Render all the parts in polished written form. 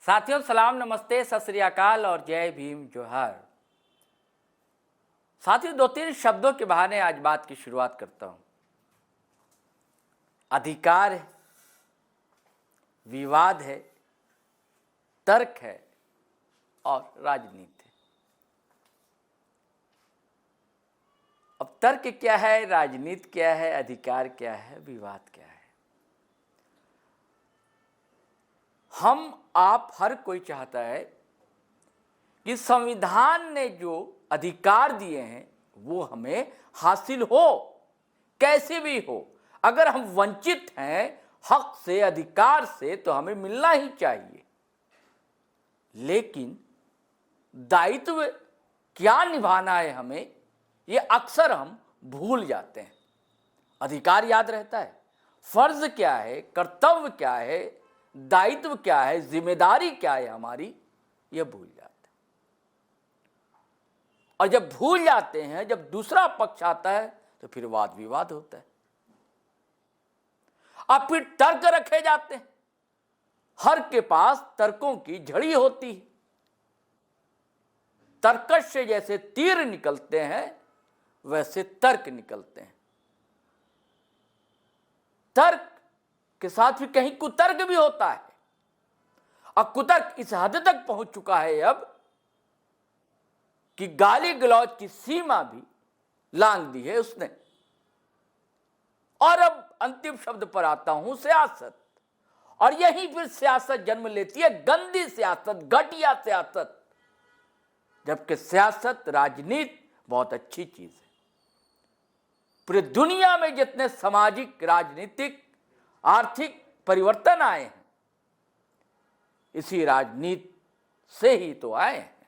साथियों सलाम, नमस्ते, सत श्री अकाल और जय भीम जोहार। साथियों, दो तीन शब्दों के बहाने आज बात की शुरुआत करता हूं। अधिकार है, विवाद है, तर्क है और राजनीति है। अब तर्क क्या है, राजनीति क्या है, अधिकार क्या है, विवाद क्या है? हम आप हर कोई चाहता है कि संविधान ने जो अधिकार दिए हैं वो हमें हासिल हो, कैसे भी हो। अगर हम वंचित हैं हक से, अधिकार से, तो हमें मिलना ही चाहिए। लेकिन दायित्व क्या निभाना है हमें, ये अक्सर हम भूल जाते हैं। अधिकार याद रहता है, फर्ज क्या है, कर्तव्य क्या है, दायित्व क्या है, जिम्मेदारी क्या है हमारी, यह भूल जाते हैं। और जब भूल जाते हैं, जब दूसरा पक्ष आता है तो फिर वाद विवाद होता है। अब फिर तर्क रखे जाते हैं, हर के पास तर्कों की झड़ी होती है। तर्कश से जैसे तीर निकलते हैं वैसे तर्क निकलते हैं। तर्क के साथ भी कहीं कुतर्क भी होता है। और कुतर्क इस हद तक पहुंच चुका है अब कि गाली गलौज की सीमा भी लांघ दी है उसने। और अब अंतिम शब्द पर आता हूं, सियासत। और यहीं फिर सियासत जन्म लेती है, गंदी सियासत, घटिया सियासत। जबकि सियासत, राजनीति बहुत अच्छी चीज है। पूरी दुनिया में जितने सामाजिक, राजनीतिक, आर्थिक परिवर्तन आए हैं इसी राजनीति से ही तो आए हैं।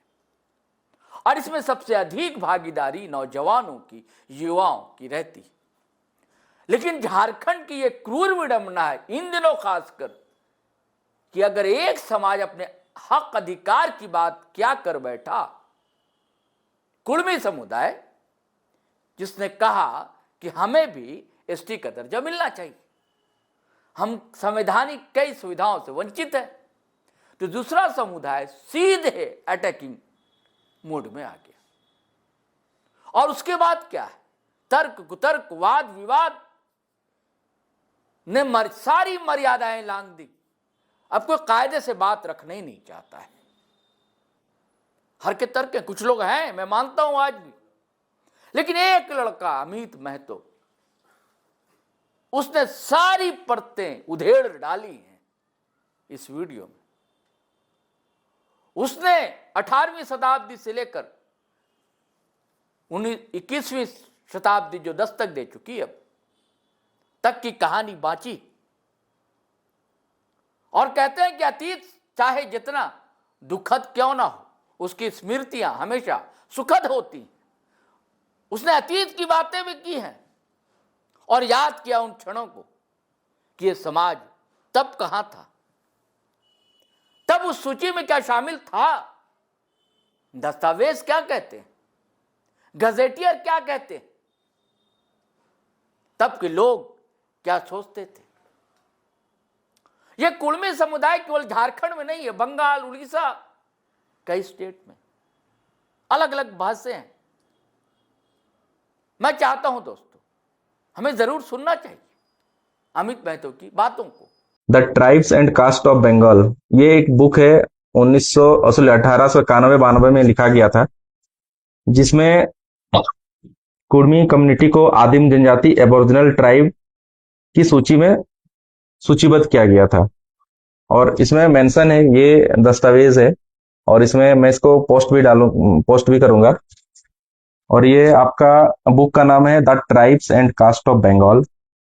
और इसमें सबसे अधिक भागीदारी नौजवानों की, युवाओं की रहती है। लेकिन झारखंड की यह क्रूर विडंबना है इन दिनों खासकर कि अगर एक समाज अपने हक अधिकार की बात क्या कर बैठा, कुर्मी समुदाय, जिसने कहा कि हमें भी एसटी का दर्जा मिलना चाहिए, हम संवैधानिक कई सुविधाओं से वंचित है, तो दूसरा समुदाय सीधे अटैकिंग मूड में आ गया। और उसके बाद क्या है, तर्क कुतर्क, वाद विवाद ने सारी मर्यादाएं लांघ दी। अब कोई कायदे से बात रखना ही नहीं चाहता है। हर के तर्क, कुछ लोग हैं, मैं मानता हूं आज भी। लेकिन एक लड़का अमित महतो, उसने सारी परतें उधेड़ डाली हैं इस वीडियो में। उसने 18वीं शताब्दी से लेकर 21वीं शताब्दी जो दस्तक दे चुकी अब तक की कहानी बांची। और कहते हैं कि अतीत चाहे जितना दुखद क्यों ना हो, उसकी स्मृतियां हमेशा सुखद होती। उसने अतीत की बातें भी की हैं और याद किया उन क्षणों को कि यह समाज तब कहां था, तब उस सूची में क्या शामिल था, दस्तावेज क्या कहते हैं, गजेटियर क्या कहते हैं, तब के लोग क्या सोचते थे। यह कुर्मी समुदाय केवल झारखंड में नहीं है, बंगाल, उड़ीसा, कई स्टेट में अलग अलग भाषाएं हैं। मैं चाहता हूं दोस्तों, हमें जरूर सुनना चाहिए अमित महतो की बातों को। The tribes and caste of Bengal, ये एक बुक है 1891 में लिखा गया था, जिसमें कुर्मी कम्युनिटी को आदिम जनजाति एबोरिजिनल ट्राइब की सूची में सूचीबद्ध किया गया था। और इसमें मेंशन है, ये दस्तावेज है और इसमें मैं इसको पोस्ट भी करूंगा। और ये आपका बुक का नाम है the tribes and caste of Bengal.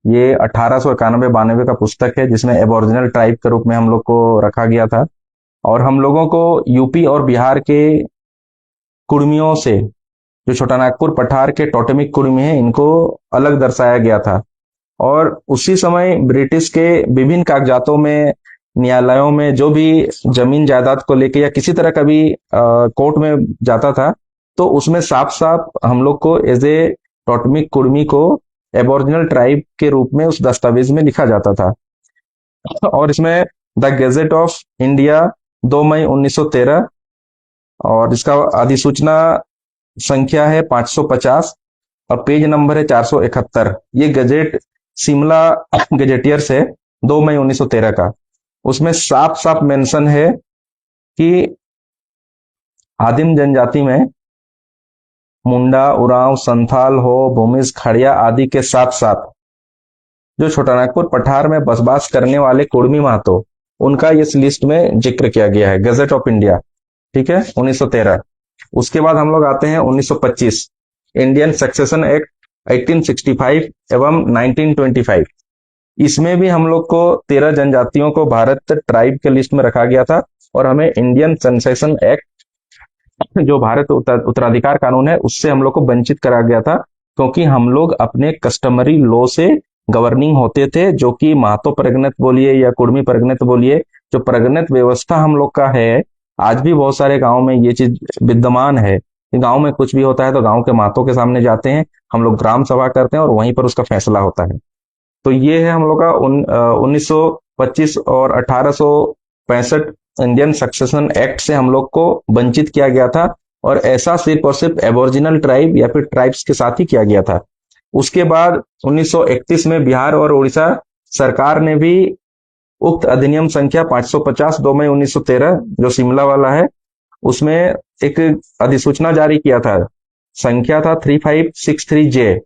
ये 1891-92 का पुस्तक है, जिसमें एबोरिजिनल ट्राइब के रूप में हम लोग को रखा गया था। और हम लोगों को यूपी और बिहार के कुर्मियों से, जो छोटानागपुर पठार के टोटेमिक कुर्मी हैं, इनको अलग दर्शाया गया था। और उसी समय ब्रिटिश के विभिन्न कागजातों में, न्यायालयों में जो भी जमीन जायदाद को लेके या किसी तरह का भी कोर्ट में जाता था, तो उसमें साफ साफ हम लोग को एज ए टोटेमिक कुर्मी को एबोरिजिनल ट्राइब के रूप में उस दस्तावेज में लिखा जाता था। और इसमें द गेजेट ऑफ इंडिया 2 मई 1913, और इसका अधिसूचना संख्या है 550 और पेज नंबर है 471। ये गजेट शिमला गजेटियर्स है 2 मई 1913 का। उसमें साफ साफ मेंशन है कि आदिम जनजाति में मुंडा, उरांव, संथाल, हो, भूमिज, खड़िया आदि के साथ साथ जो छोटानागपुर पठार में बसबास करने वाले कुर्मी महतो, उनका इस लिस्ट में जिक्र किया गया है, गजट ऑफ इंडिया। ठीक है, 1913। उसके बाद हम लोग आते हैं 1925, इंडियन सक्सेशन एक्ट 1865 एवं 1925। इसमें भी हम लोग को 13 जनजातियों को भारत ट्राइब के लिस्ट में रखा गया था, और हमें इंडियन सक्सेशन एक्ट, जो भारत उत्तराधिकार कानून है, उससे हम लोग को वंचित करा गया था, क्योंकि हम लोग अपने कस्टमरी लॉ से गवर्निंग होते थे, जो कि महतो परगणत बोलिए या कुर्मी परगणत बोलिए, जो परगणत व्यवस्था हम लोग का है, आज भी बहुत सारे गांव में ये चीज विद्यमान है। गांव में कुछ भी होता है तो गांव के महतो के सामने जाते हैं, हम लोग ग्राम सभा करते हैं और वहीं पर उसका फैसला होता है। तो ये है हम लोग का 1925 और 1865 इंडियन सक्सेशन एक्ट से हम लोग को वंचित किया गया था, और ऐसा सिर्फ और सिर्फ एबोरिजिनल ट्राइब या फिर ट्राइब्स के साथ ही किया गया था। उसके बाद 1931 में बिहार और उड़ीसा सरकार ने भी उक्त अधिनियम संख्या 550 2 मई 1913, जो शिमला वाला है, उसमें एक अधिसूचना जारी किया था। संख्या था 3563J।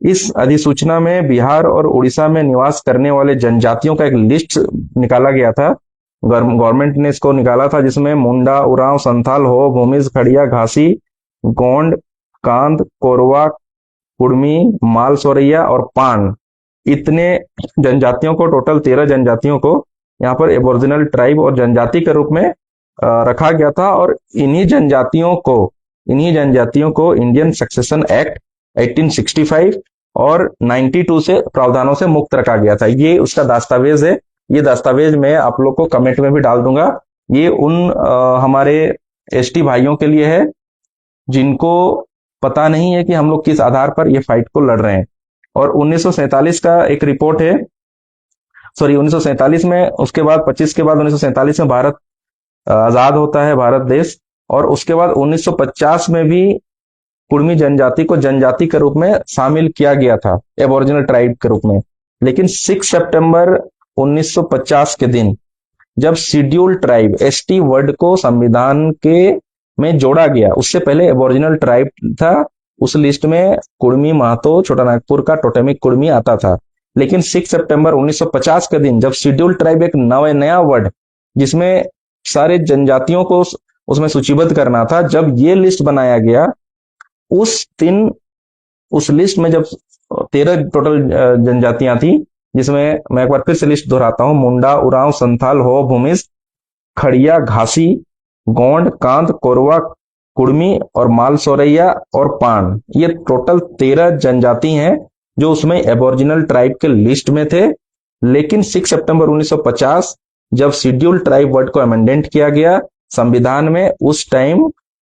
इस अधिसूचना में बिहार और उड़ीसा में निवास करने वाले जनजातियों का एक लिस्ट निकाला गया था। गवर्नमेंट ने इसको निकाला था, जिसमें मुंडा, उरांव, संथाल, हो, भूमिज, खड़िया, घासी, गोंड, कांद, कोरवा, कुड़मी, माल सोरैया और पान, इतने जनजातियों को, टोटल 13 जनजातियों को यहाँ पर एबोरिजिनल ट्राइब और जनजाति के रूप में रखा गया था। और इन्हीं जनजातियों को इंडियन सक्सेशन एक्ट 1865 और 92 से प्रावधानों से मुक्त रखा गया था। ये उसका दस्तावेज है। ये दस्तावेज मैं आप लोग को कमेंट में भी डाल दूंगा। ये उन हमारे एसटी भाइयों के लिए है जिनको पता नहीं है कि हम लोग किस आधार पर ये फाइट को लड़ रहे हैं। और 1947 का एक रिपोर्ट है, 1947 में, उसके बाद 25 के बाद 1947 में भारत आजाद होता है, भारत देश। और उसके बाद 1950 में भी कुर्मी जनजाति को जनजाति के रूप में शामिल किया गया था, एबोरिजिनल ट्राइब के रूप में। लेकिन 6 सितंबर 1950 के दिन जब शेड्यूल ट्राइब एसटी वर्ड को संविधान के में जोड़ा गया, उससे पहले एबोरिजिनल ट्राइब था। उस लिस्ट में कुर्मी महतो छोटानागपुर का टोटेमिक कुर्मी आता था। लेकिन 6 सितंबर 1950 के दिन जब शेड्यूल ट्राइब एक नया वर्ड, जिसमें सारे जनजातियों को उसमें सूचीबद्ध करना था, जब ये लिस्ट बनाया गया, उस दिन उस लिस्ट में जब 13 टोटल जनजातियां थी, जिसमें मैं एक बार फिर से लिस्ट दोहराता हूं, मुंडा, उरांव, संथाल, हो, भूमिज, खड़िया, घासी, गोंड, कांद, कोरवा, कुड़मी और माल सोरैया और पान, ये टोटल 13 जनजाति हैं जो उसमें एबोरिजिनल ट्राइब के लिस्ट में थे। लेकिन 6 सितंबर 1950 जब शेड्यूल ट्राइब वर्ड को अमेंडेंट किया गया संविधान में, उस टाइम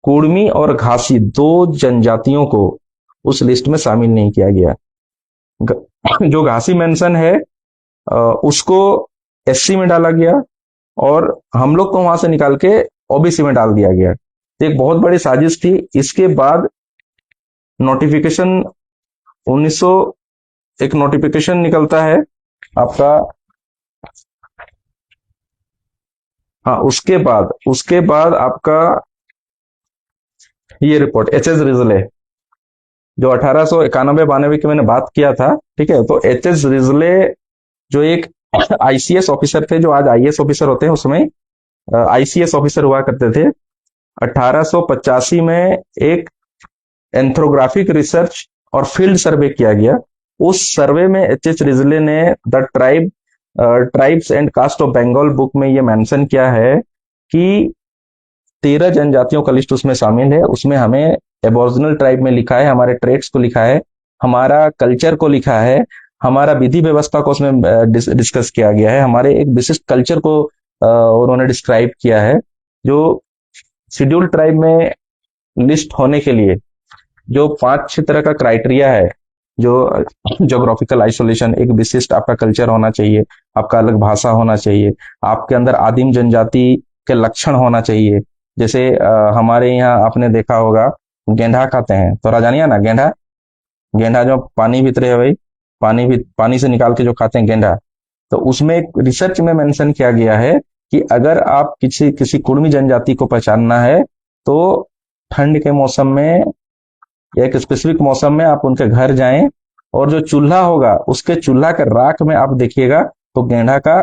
कुड़मी और घासी 2 जनजातियों को उस लिस्ट में शामिल नहीं किया गया। जो घासी मेंशन है उसको एससी में डाला गया और हम लोग को वहां से निकाल के ओबीसी में डाल दिया गया। तो एक बहुत बड़ी साजिश थी। इसके बाद नोटिफिकेशन 1900 एक नोटिफिकेशन निकलता है आपका, हाँ, उसके बाद आपका ये रिपोर्ट एच.एस. रिजले, जो 1891-92 की मैंने बात किया था, ठीक है। तो एच.एस. रिजले जो एक आईसीएस ऑफिसर थे, जो आज आईएएस ऑफिसर होते हैं, उसमें आईसीएस ऑफिसर हुआ करते थे। 1885 में एक एंथ्रोग्राफिक रिसर्च और फील्ड सर्वे किया गया। उस सर्वे में एच.एस. रिजले ने the tribes and caste of Bengal book में ये मेंशन किया है कि 13 जनजातियों का लिस्ट उसमें शामिल है। उसमें हमें एबोरिजिनल ट्राइब में लिखा है, हमारे ट्रेड्स को लिखा है, हमारा कल्चर को लिखा है, हमारा विधि व्यवस्था को उसमें डिस्कस किया गया है, हमारे एक विशिष्ट कल्चर को उन्होंने डिस्क्राइब किया है। जो शेड्यूल ट्राइब में लिस्ट होने के लिए जो 5-6 तरह का क्राइटेरिया है, जो जोग्राफिकल आइसोलेशन, एक विशिष्ट आपका कल्चर होना चाहिए, आपका अलग भाषा होना चाहिए, आपके अंदर आदिम जनजाति के लक्षण होना चाहिए। जैसे हमारे यहाँ आपने देखा होगा गेंडा खाते हैं, तो जानिए ना गेंडा, गेंडा जो पानी भीतरे है भाई, पानी से निकाल के जो खाते हैं गेंडा। तो उसमें एक रिसर्च में मेंशन किया गया है कि अगर आप किसी किसी कुर्मी जनजाति को पहचानना है तो ठंड के मौसम में, एक स्पेसिफिक मौसम में आप उनके घर जाएं और जो चूल्हा होगा उसके चूल्हा के राख में आप देखिएगा तो गेंडा का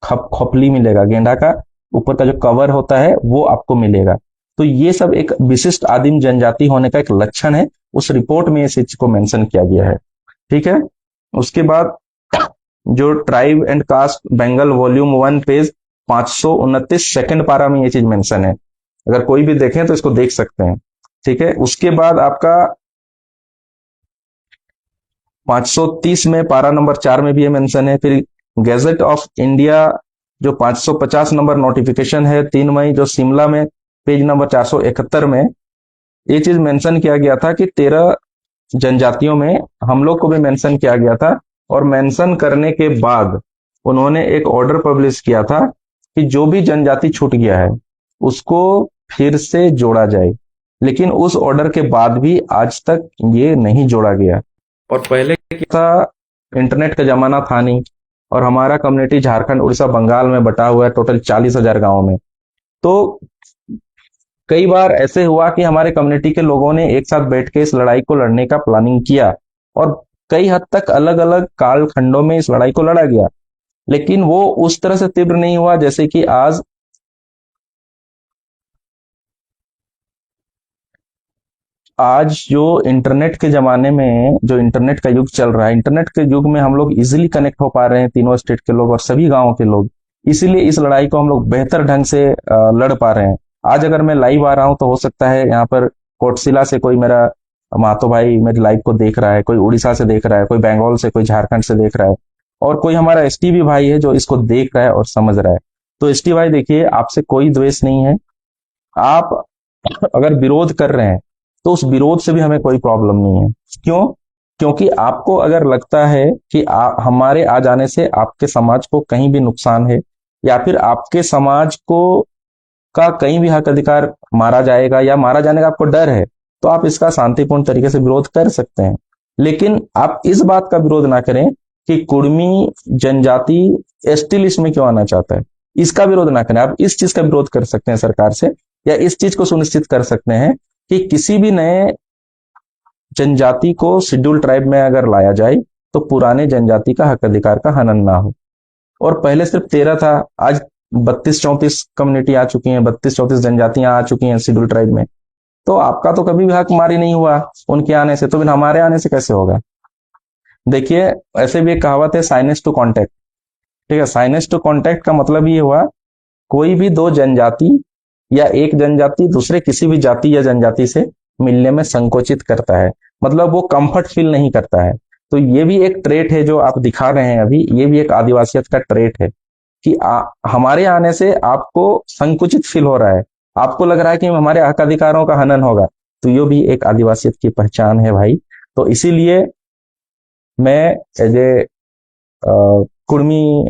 खोपली मिलेगा, गेंडा का ऊपर का जो कवर होता है वो आपको मिलेगा। तो ये सब एक विशिष्ट आदिम जनजाति होने का एक लक्षण है, उस रिपोर्ट में इस चीज को मेंशन किया गया है। ठीक है, उसके बाद जो tribe and caste Bengal volume 1 page 529 second para में ये चीज मेंशन है, अगर कोई भी देखें तो इसको देख सकते हैं। ठीक है, उसके बाद आपका 530 में पारा नंबर 4 में भी ये मेंशन है। फिर गैजेट ऑफ इंडिया जो 550 नंबर नोटिफिकेशन है 3 मई, जो शिमला में पेज नंबर 471 में ये चीज मेंशन किया गया था कि 13 जनजातियों में हम लोग को भी मेंशन किया गया था, और मेंशन करने के बाद उन्होंने एक ऑर्डर पब्लिश किया था कि जो भी जनजाति छूट गया है उसको फिर से जोड़ा जाए। लेकिन उस ऑर्डर के बाद भी आज तक ये नहीं जोड़ा गया। और पहले क्या था, इंटरनेट का जमाना था नहीं, और हमारा कम्युनिटी झारखंड, उड़ीसा, बंगाल में बटा हुआ है टोटल 40,000 गांवों में। तो कई बार ऐसे हुआ कि हमारे कम्युनिटी के लोगों ने एक साथ बैठ के इस लड़ाई को लड़ने का प्लानिंग किया, और कई हद तक अलग अलग काल खंडों में इस लड़ाई को लड़ा गया, लेकिन वो उस तरह से तीव्र नहीं हुआ जैसे कि आज जो इंटरनेट के जमाने में, जो इंटरनेट का युग चल रहा है, इंटरनेट के युग में हम लोग इजीली कनेक्ट हो पा रहे हैं, तीनों स्टेट के लोग और सभी गांवों के लोग, इसीलिए इस लड़ाई को हम लोग बेहतर ढंग से लड़ पा रहे हैं। आज अगर मैं लाइव आ रहा हूं तो हो सकता है यहाँ पर कोटशिला से कोई मेरा मातो भाई मेरी लाइव को देख रहा है, कोई उड़ीसा से देख रहा है, कोई बंगाल से, कोई झारखंड से देख रहा है, और कोई हमारा एसटी भी भाई है जो इसको देख रहा है और समझ रहा है। तो एसटी भाई देखिए, आपसे कोई द्वेष नहीं है, आप अगर विरोध कर रहे हैं तो उस विरोध से भी हमें कोई प्रॉब्लम नहीं है। क्यों? क्योंकि आपको अगर लगता है कि हमारे आ जाने से आपके समाज को कहीं भी नुकसान है, या फिर आपके समाज को का कहीं भी हक अधिकार मारा जाएगा या मारा जाने का आपको डर है, तो आप इसका शांतिपूर्ण तरीके से विरोध कर सकते हैं। लेकिन आप इस बात का विरोध ना करें कि कुर्मी जनजाति एसटी लिस्ट में क्यों आना चाहता है, इसका विरोध ना करें। आप इस चीज का विरोध कर सकते हैं सरकार से, या इस चीज को सुनिश्चित कर सकते हैं कि किसी भी नए जनजाति को शेड्यूल ट्राइब में अगर लाया जाए तो पुराने जनजाति का हक अधिकार का हनन ना हो। और पहले सिर्फ 13 था, आज 32-34 कम्युनिटी आ चुकी हैं, 32-34 जनजातियां आ चुकी हैं शेड्यूल ट्राइब में। तो आपका तो कभी भी हक मारी नहीं हुआ उनके आने से, तो फिर हमारे आने से कैसे होगा? देखिए, ऐसे भी एक कहावत है, साइनेस टू कॉन्टैक्ट। ठीक है, साइनेस टू कॉन्टैक्ट का मतलब ये हुआ, कोई भी दो जनजाति या एक जनजाति दूसरे किसी भी जाति या जनजाति से मिलने में संकोचित करता है, मतलब वो कंफर्ट फील नहीं करता है। तो ये भी एक ट्रेट है जो आप दिखा रहे हैं अभी, ये भी एक आदिवासियत का ट्रेट है कि हमारे आने से आपको संकुचित फील हो रहा है, आपको लग रहा है कि हमारे हक अधिकारों का हनन होगा। तो ये भी एक आदिवासियत की पहचान है भाई। तो इसीलिए मैं एज ए कुर्मी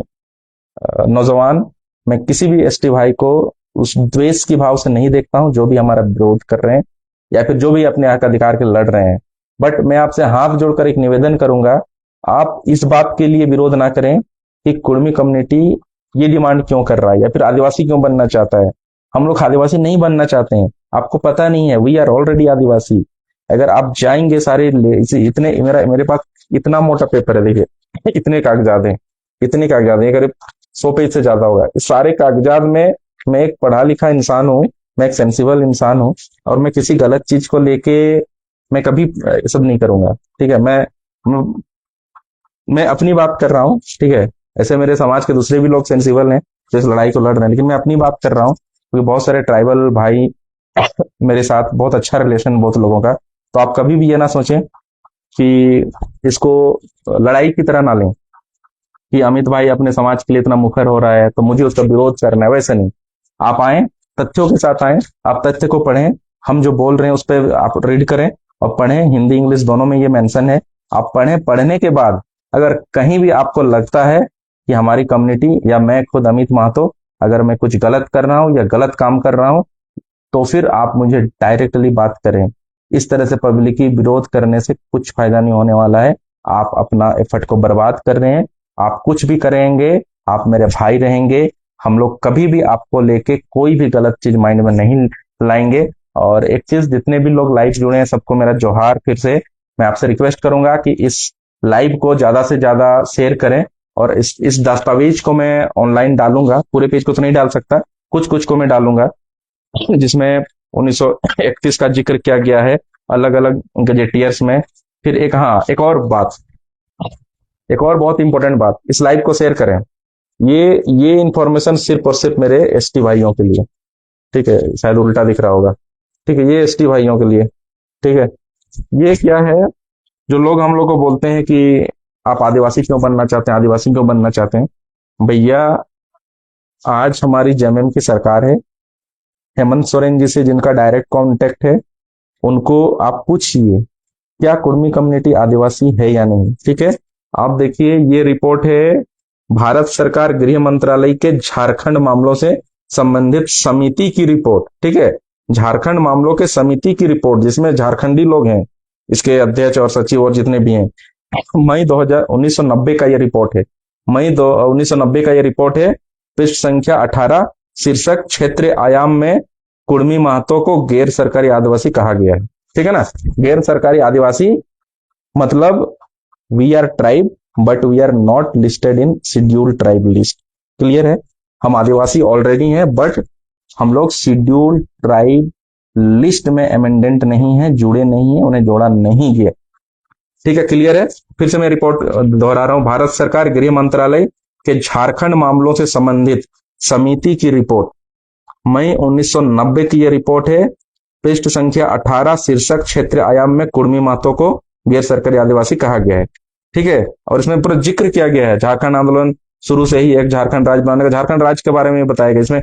नौजवान, मैं किसी भी एसटी भाई को उस द्वेष की भाव से नहीं देखता हूं जो भी हमारा विरोध कर रहे हैं या फिर जो भी अपने हक अधिकार के लड़ रहे हैं। बट मैं आपसे हाथ जोड़कर एक निवेदन करूंगा, आप इस बात के लिए विरोध ना करें कि कुर्मी कम्युनिटी ये डिमांड क्यों कर रहा है या फिर आदिवासी क्यों बनना चाहता है। हम लोग आदिवासी नहीं बनना चाहते हैं, आपको पता नहीं है, वी आर ऑलरेडी आदिवासी। अगर आप जाएंगे सारे इतने, मेरे पास इतना मोटा पेपर है, देखिए इतने कागजात हैं, इतने कागजात हैं, अगर 100 पेज से ज्यादा होगा। इस सारे कागजात में मैं एक पढ़ा लिखा इंसान हूँ, मैं एक सेंसिबल इंसान हूँ, और मैं किसी गलत चीज को लेके मैं कभी सब नहीं करूंगा। ठीक है, मैं अपनी बात कर रहा हूँ। ठीक है, ऐसे मेरे समाज के दूसरे भी लोग सेंसिबल हैं जो इस लड़ाई को लड़ रहे हैं, लेकिन मैं अपनी बात कर रहा हूँ क्योंकि बहुत सारे ट्राइबल भाई मेरे साथ, बहुत अच्छा रिलेशन बहुत लोगों का। तो आप कभी भी ये ना सोचें कि इसको लड़ाई की तरह ना लें कि अमित भाई अपने समाज के लिए इतना मुखर हो रहा है तो मुझे उसका विरोध करना है, वैसे नहीं। आप आए, तथ्यों के साथ आए, आप तथ्य को पढ़ें, हम जो बोल रहे हैं उस पर आप रीड करें और पढ़ें, हिंदी इंग्लिश दोनों में ये मेंशन है आप पढ़ें, पढ़ने के बाद अगर कहीं भी आपको लगता है कि हमारी कम्युनिटी या मैं खुद अमित महतो अगर मैं कुछ गलत कर रहा हूं या गलत काम कर रहा हूं, तो फिर आप मुझे डायरेक्टली बात करें। इस तरह से पब्लिकली विरोध करने से कुछ फायदा नहीं होने वाला है। आप अपना एफर्ट को बर्बाद कर रहे हैं। आप कुछ भी करेंगे, आप मेरे भाई रहेंगे। हम लोग कभी भी आपको लेके कोई भी गलत चीज माइंड में नहीं लाएंगे। और एक चीज, जितने भी लोग लाइव जुड़े हैं सबको मेरा जोहार। फिर से मैं आपसे रिक्वेस्ट करूंगा कि इस लाइव को ज्यादा से ज्यादा शेयर करें। और इस दस्तावेज को मैं ऑनलाइन डालूंगा, पूरे पेज को तो नहीं डाल सकता, कुछ कुछ को मैं डालूंगा, जिसमें 1931 का जिक्र किया गया है अलग अलग गजेटियर्स में। फिर एक और बहुत इंपॉर्टेंट बात, इस लाइव को शेयर करें। ये इंफॉर्मेशन सिर्फ और सिर्फ मेरे एसटी भाइयों के लिए, ठीक है, शायद उल्टा दिख रहा होगा, ठीक है, ये एसटी भाइयों के लिए, ठीक है। ये क्या है, जो लोग हम लोग को बोलते हैं कि आप आदिवासी क्यों बनना चाहते हैं, आदिवासी क्यों बनना चाहते हैं, भैया आज हमारी जेएमएम की सरकार है। हेमंत सोरेन जी से जिनका डायरेक्ट कांटेक्ट है, उनको आप पूछिए क्या कुर्मी कम्युनिटी आदिवासी है या नहीं, ठीक है। आप देखिए, ये रिपोर्ट है भारत सरकार गृह मंत्रालय के झारखंड मामलों से संबंधित समिति की रिपोर्ट, ठीक है, झारखंड मामलों के समिति की रिपोर्ट, जिसमें झारखंडी लोग हैं, इसके अध्यक्ष और सचिव और जितने भी हैं। मई 1990 का ये रिपोर्ट है। 1990 का ये रिपोर्ट है। पृष्ठ संख्या 18, शीर्षक क्षेत्रीय आयाम में कुर्मी महतो को गैर सरकारी आदिवासी कहा गया है, ठीक है ना। गैर सरकारी आदिवासी मतलब we are tribe but we are not listed in scheduled tribe list. Clear है, हम आदिवासी ऑलरेडी हैं, बट हम लोग शेड्यूल्ड ट्राइब लिस्ट में अमेंडेंट नहीं है, जुड़े नहीं है, उन्हें जोड़ा नहीं गया, ठीक है। क्लियर है। फिर से मैं रिपोर्ट दोहरा रहा हूं, भारत सरकार गृह मंत्रालय के झारखंड मामलों से संबंधित समिति की रिपोर्ट, मई 1990 की यह रिपोर्ट है। पृष्ठ संख्या 18, शीर्षक क्षेत्र आयाम में कुर्मी महतो को गैर सरकारी आदिवासी कहा गया है, ठीक है। और इसमें पूरा जिक्र किया गया है झारखंड आंदोलन शुरू से ही एक झारखंड राज्य बनाने का, झारखंड राज्य के बारे में बताया गया। इसमें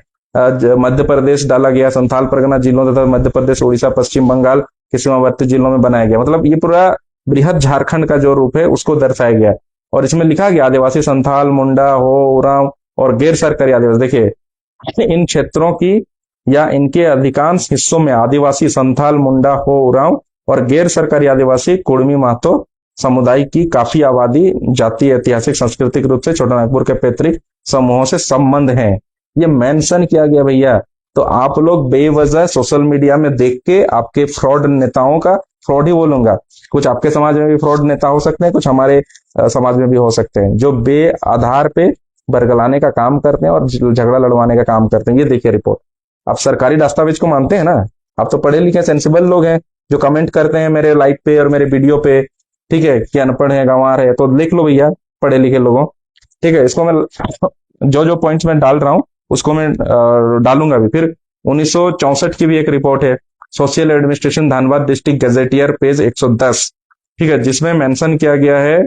मध्य प्रदेश डाला गया, संथाल परगना जिलों तथा मध्य प्रदेश, उड़ीसा, पश्चिम बंगाल के सीमावर्ती जिलों में बनाया गया। मतलब ये पूरा बृहद झारखंड का जो रूप है उसको दर्शाया गया। और इसमें लिखा गया आदिवासी, संथाल, मुंडा, हो, उरांव और गैर सरकारी आदिवासी। देखिए, इन क्षेत्रों की या इनके अधिकांश हिस्सों में आदिवासी, संथाल, मुंडा, हो, उरांव और गैर सरकारी आदिवासी कुर्मी महतो समुदाय की काफी आबादी जातीय, ऐतिहासिक, सांस्कृतिक रूप से छोटानागपुर के पैतृक समूहों से संबंध है। ये मेंशन किया गया भैया। तो आप लोग बेवजह सोशल मीडिया में देख के आपके फ्रॉड नेताओं का, फ्रॉड ही बोलूंगा, कुछ आपके समाज में भी फ्रॉड नेता हो सकते हैं, कुछ हमारे समाज में भी हो सकते हैं, जो बे आधार पे बरगलाने का काम करते हैं और झगड़ा लड़वाने का काम करते हैं। ये देखिए रिपोर्ट। आप सरकारी दस्तावेज को मानते हैं ना, आप तो पढ़े लिखे सेंसिबल लोग हैं जो कमेंट करते हैं मेरे लाइव पे और मेरे वीडियो पे, ठीक है, कि अनपढ़ है, गंवार है, तो लिख लो भैया पढ़े लिखे लोगों, ठीक है। इसको मैं जो जो पॉइंट्स में डाल रहा हूं उसको मैं डालूंगा भी। फिर 1964 की भी एक रिपोर्ट है, social administration Dhanbad district gazetteer, page 110, ठीक है, जिसमें मेंशन किया गया है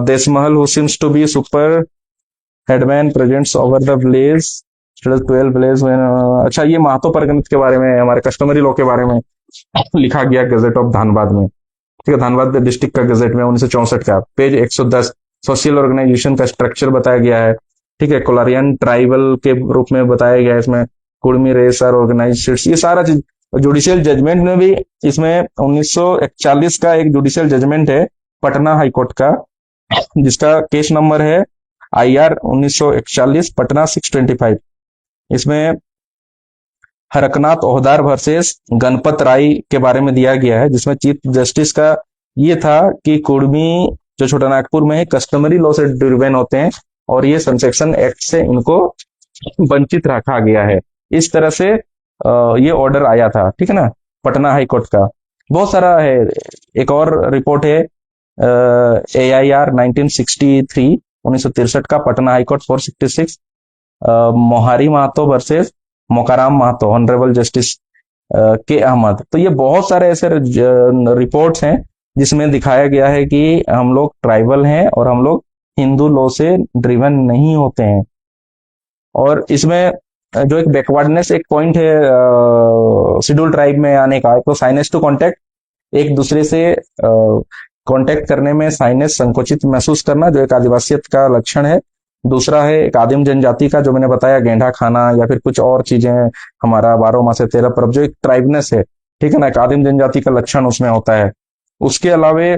देशमहल who seems to be super headman presents over the village 12 village में। अच्छा, ये महतो परगनित के बारे में, हमारे कस्टमरी लॉ के बारे में लिखा गया गजेट ऑफ धनबाद में, ठीक है, धनबाद डिस्ट्रिक्ट का गजेट में 1964 का, पेज 110। सोशल ऑर्गेनाइजेशन का स्ट्रक्चर बताया गया है, ठीक है, कोलारियन ट्राइबल के रूप में बताया गया है इसमें, कुर्मी रेस आर ऑर्गेनाइज, ये सारा चीज। जुडिशियल जजमेंट में भी इसमें 1941 का एक जुडिशियल जजमेंट है पटना हाईकोर्ट का, जिसका केस नंबर है IR 1941 पटना 625। इसमें हरकनाथ ओहदार वर्सेस गणपत राय के बारे में दिया गया है, जिसमें चीफ जस्टिस का ये था कि कुर्मी जो छोटानागपुर में है कस्टमरी लॉ से ड्रिवेन होते हैं और ये सबसेक्शन एक्ट से इनको वंचित रखा गया है। इस तरह से ये ऑर्डर आया था, ठीक है ना, पटना हाईकोर्ट का। बहुत सारा है। एक और रिपोर्ट है AIR 1963 का Patna high court 466, Mohari Mahto versus Mokaram Mahto, honourable justice K Ahmad. तो ये बहुत सारे ऐसे रिपोर्ट्स हैं जिसमें दिखाया गया है कि हम लोग ट्राइबल हैं और हम लोग हिंदू लॉ से ड्रिवन नहीं होते हैं। और इसमें जो एक बैकवर्डनेस एक पॉइंट है शेड्यूल ट्राइब में आने का, तो साइनेस टू कॉन्टेक्ट, एक दूसरे से कांटेक्ट करने में साइनेस, संकोचित महसूस करना, जो एक आदिवासियत का लक्षण है। दूसरा है एक आदिम जनजाति का, जो मैंने बताया, गेंडा खाना या फिर कुछ और चीजें, हमारा 12 मासे 13 परब, जो एक ट्राइबनेस है, ठीक है ना, एक आदिम जनजाति का लक्षण उसमें होता है। उसके अलावे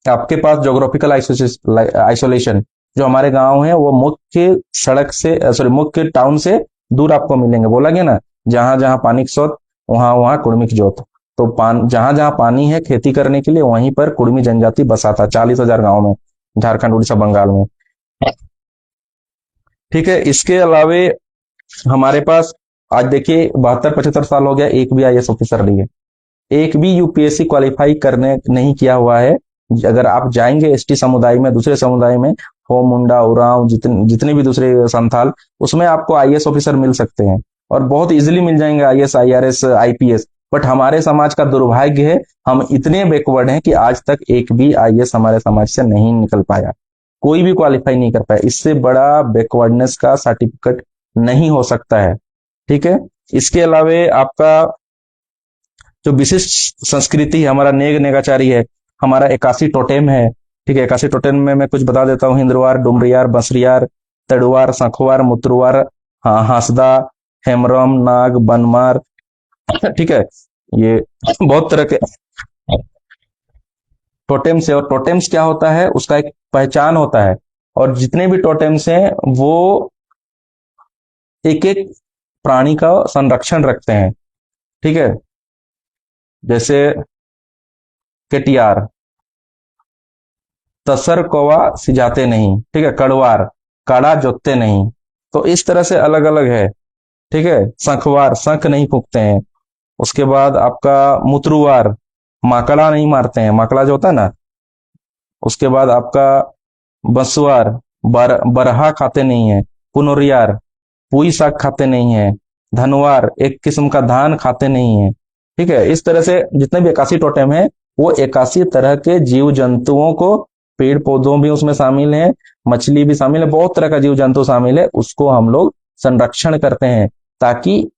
आपके पास जोग्राफिकल आइसोलेशन, जो हमारे गांव है वो मुख्य सड़क से, सॉरी, मुख्य टाउन से दूर आपको मिलेंगे। बोला गया ना, जहां जहां पानी की स्रोत, वहां वहां कुर्मी की जोत। तो जहां जहां पानी है खेती करने के लिए, वहीं पर कुर्मी जनजाति बसा था 40,000 गांव में, झारखंड, उड़ीसा, बंगाल में। ठीक है। इसके अलावे हमारे पास आज देखिए 72-75 साल हो गया, एक भी आईएएस ऑफिसर नहीं है, एक भी यूपीएससी क्वालिफाई करने नहीं किया हुआ है। अगर आप जाएंगे एसटी समुदाय में, दूसरे समुदाय में, हो, मुंडा, उरांव, जितने भी दूसरे संथाल, उसमें आपको आईएएस ऑफिसर मिल सकते हैं और बहुत इजीली मिल जाएंगे, आईएएस, आईआरएस, आईपीएस। बट हमारे समाज का दुर्भाग्य है, हम इतने बैकवर्ड हैं कि आज तक एक भी आईएएस हमारे समाज से नहीं निकल पाया, कोई भी क्वालिफाई नहीं कर पाया। इससे बड़ा बैकवर्डनेस का सर्टिफिकेट नहीं हो सकता है। ठीक है। इसके अलावे आपका जो विशिष्ट संस्कृति है, हमारा नेग नेगाचारी है, हमारा 81 टोटेम है। ठीक है। 81 टोटेम में मैं कुछ बता देता हूँ: हिंदुवार, डुमरियार, बंसरियार, तड़ुआर, सखवार, मुतरुआर, हांसदा, हेमरम, नाग, बनमार। ठीक है। ये बहुत तरह के टोटेम्स है, और टोटेम्स क्या होता है, उसका एक पहचान होता है। और जितने भी टोटेम्स हैं वो एक एक प्राणी का संरक्षण रखते हैं। ठीक है। जैसे केटियार, तसर कौवा सिजाते नहीं। ठीक है। कड़वार, काड़ा जोतते नहीं। तो इस तरह से अलग अलग है। ठीक है। शंखवार, शंख नहीं फूकते हैं। उसके बाद आपका मुतरुआर, माकड़ा नहीं मारते हैं, माकड़ा जो होता है ना। उसके बाद आपका बंसुआर, बरहा खाते नहीं है। पुनोरियार, पुई साग खाते नहीं है। धनवार, एक किस्म का धान खाते नहीं है। ठीक है। इस तरह से जितने भी 81 टोटेम है, वो 81 तरह के जीव जंतुओं को, पेड़ पौधों भी उसमें शामिल है, मछली भी शामिल है, बहुत तरह का जीव जंतु शामिल है, उसको हम लोग संरक्षण करते हैं। ताकि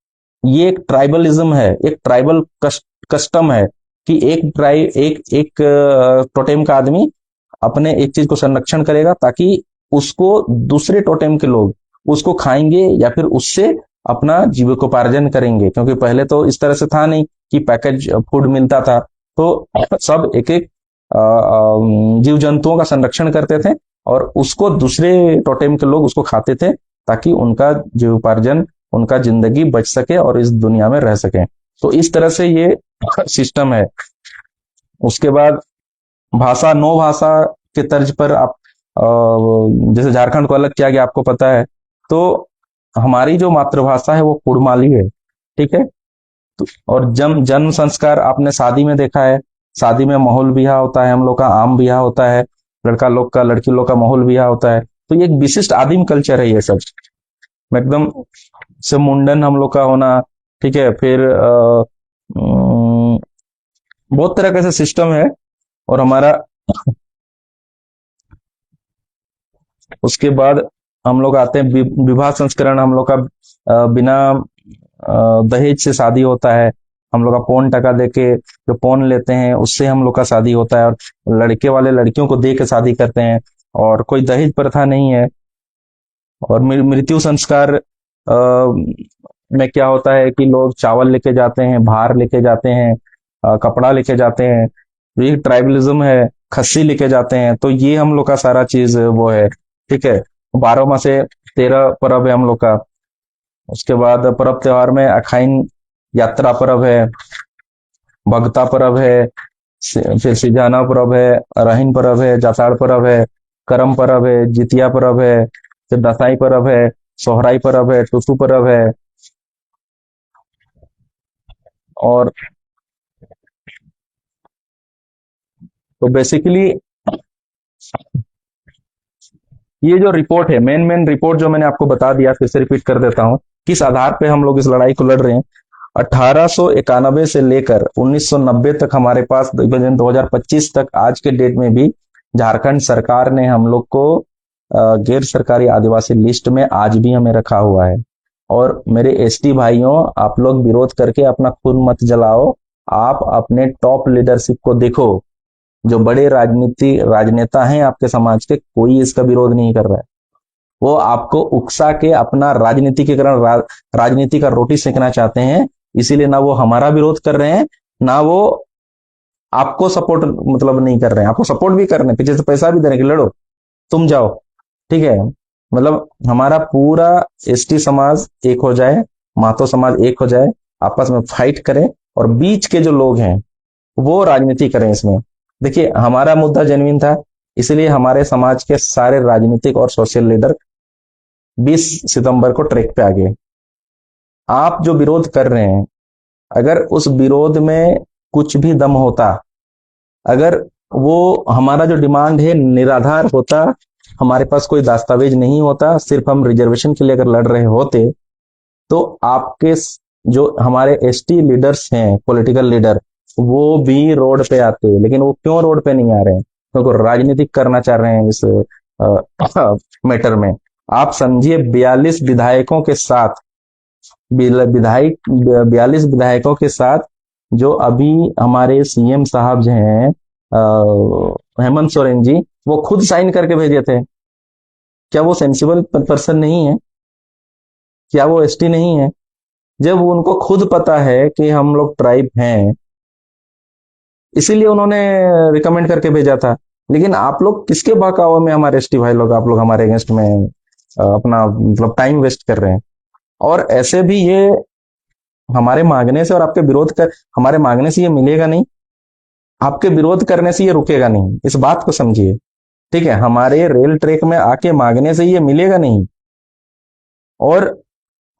ये एक ट्राइबलिज्म है, एक ट्राइबल कस्टम है कि एक ट्राइब, एक एक टोटेम का आदमी अपने एक चीज को संरक्षण करेगा, ताकि उसको दूसरे टोटेम के लोग उसको खाएंगे या फिर उससे अपना जीविकोपार्जन करेंगे। क्योंकि पहले तो इस तरह से था नहीं कि पैकेज फूड मिलता था, तो सब एक एक जीव जंतुओं का संरक्षण करते थे और उसको दूसरे टोटेम के लोग उसको खाते थे, ताकि उनका जीविकोपार्जन, उनका जिंदगी बच सके और इस दुनिया में रह सके। तो इस तरह से ये सिस्टम है। उसके बाद भाषा, 9 भाषा के तर्ज पर आप, जैसे झारखंड को अलग किया गया, आपको पता है। तो हमारी जो मातृभाषा है वो कुड़माली है। ठीक है। तो और जन्म संस्कार आपने शादी में देखा है, शादी में माहौल बियाह होता है, हम लोग का आम बियाह होता है, लड़का लोग का, लड़की लोग का माहौल बियाह होता है। तो ये एक विशिष्ट आदिम कल्चर है ये सब, एकदम से मुंडन हम लोग का होना। ठीक है। फिर बहुत तरह का ऐसा सिस्टम है। और हमारा, उसके बाद हम लोग आते हैं विवाह संस्करण। हम लोग का बिना दहेज से शादी होता है। हम लोग का पौन टका देके, जो पौन लेते हैं उससे हम लोग का शादी होता है, और लड़के वाले लड़कियों को दे के शादी करते हैं, और कोई दहेज प्रथा नहीं है। और मृत्यु संस्कार में क्या होता है कि लोग चावल लेके जाते हैं, भार लेके जाते हैं, कपड़ा लेके जाते हैं। तो ये ट्राइबलिज्म है। खस्सी लेके जाते हैं। तो ये हम लोग का सारा चीज वो है। ठीक है। 12 माह से 13 पर्व है हम लोग का। उसके बाद पर्व त्योहार में अखाइन यात्रा पर्व है, भगता पर्व है, फिर सिजाना पर्व है, रहीन पर्व है, जाताड़ पर्व है, करम पर्व है, जितिया पर्व है, फिर दसाई पर्व है, सोहराई पर्व है, टुसु पर्व है। और तो बेसिकली ये जो रिपोर्ट है, मेन रिपोर्ट जो मैंने आपको बता दिया, फिर से रिपीट कर देता हूँ, किस आधार पे हम लोग इस लड़ाई को लड़ रहे हैं। 1891 से लेकर 1990 तक हमारे पास, 2025 तक, आज के डेट में भी झारखंड सरकार ने हम लोग को गैर सरकारी आदिवासी लिस्ट में आज भी हमें रखा हुआ है। और मेरे एसटी भाइयों, आप लोग विरोध करके अपना खून मत जलाओ, आप अपने टॉप लीडरशिप को देखो। जो बड़े राजनेता हैं आपके समाज के, कोई इसका विरोध नहीं कर रहा है। वो आपको उकसा के अपना राजनीतिकरण राजनीति का रोटी सेकना चाहते हैं, इसीलिए ना वो हमारा विरोध कर रहे हैं, ना वो आपको सपोर्ट मतलब नहीं कर रहे हैं। आपको सपोर्ट भी कर रहे हैं, पीछे से पैसा भी दे रहे हैं कि लड़ो, तुम जाओ, ठीक है। मतलब हमारा पूरा एसटी समाज एक हो जाए, महतो समाज एक हो जाए, आपस में फाइट करें, और बीच के जो लोग हैं वो राजनीति करें इसमें। देखिए, हमारा मुद्दा जेन्युइन था, इसलिए हमारे समाज के सारे राजनीतिक और सोशल लीडर 20 सितंबर को ट्रैक पे आ गए। आप जो विरोध कर रहे हैं, अगर उस विरोध में कुछ भी दम होता, अगर वो हमारा जो डिमांड है निराधार होता, हमारे पास कोई दस्तावेज नहीं होता, सिर्फ हम रिजर्वेशन के लिए अगर लड़ रहे होते, तो आपके जो हमारे एसटी लीडर्स हैं, पॉलिटिकल लीडर, वो भी रोड पे आते। लेकिन वो क्यों रोड पे नहीं आ रहे हैं? क्योंकि राजनीतिक करना चाह रहे हैं इस मैटर में। आप समझिए, 42 विधायकों के साथ, विधायक 42 विधायकों के साथ जो अभी हमारे सीएम साहब जो हैं हेमंत सोरेन जी, वो खुद साइन करके भेजे थे। क्या वो सेंसिबल पर्सन नहीं है? क्या वो एसटी नहीं है? जब उनको खुद पता है कि हम लोग ट्राइब हैं, इसीलिए उन्होंने रिकमेंड करके भेजा था। लेकिन आप लोग किसके बहकावे में, हमारे एसटी भाई लोग, आप लोग हमारे अगेंस्ट में अपना मतलब टाइम वेस्ट कर रहे हैं। और ऐसे भी ये हमारे मांगने से और आपके विरोध कर, हमारे मांगने से ये मिलेगा नहीं, आपके विरोध करने से ये रुकेगा नहीं, इस बात को समझिए, ठीक है। हमारे रेल ट्रैक में आके मांगने से ये मिलेगा नहीं, और